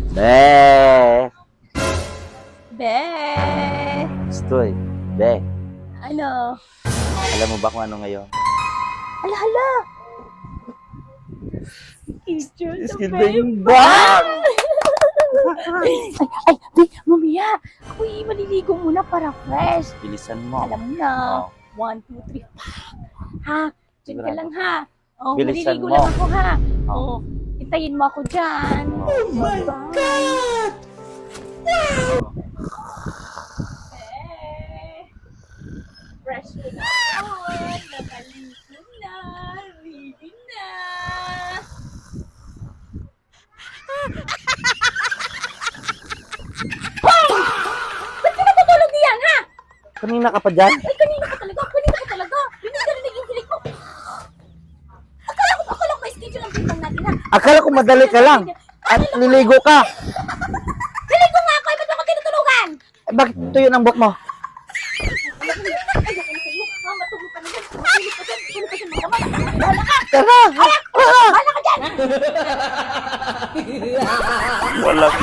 Be! Be! Stoy. Be, Ano? alam mo ba kung ano ngayon? Ala, hala! Teacher sa Skid babe. yung bag! Ay, Be, mamaya. Ako maliligo muna para fresh. Bilisan mo. Alam mo na. Oh. 1, 2, 3, ha? Diyan ka Sigurado. lang, ha? Oh, Bilisan maliligo mo. lang ako, ha? Oh. Oh, hintayin mo ako dyan. Oh my God! Fresh ko na on, nakaligo na, ready na. Hoy! Ba't ka natutulog diyan, ha? Kanina ka pa dyan? Ay, kanina ka talaga. Hindi ka rin naging hilig ko. Akala ko may schedule ang bitang natin, ha? Akala ko madali ka lang. At niligo ka. Naligo nga ako, eh, ba't ako tinutulugan? Eh, bakit tuyo ng buhok mo? Ay, ako na sa'yo. Matulog ka na dyan. Matulog ka dyan. Matulog ka dyan, magdamag. Bahala ka. Tara! Bahala ka dyan. Walang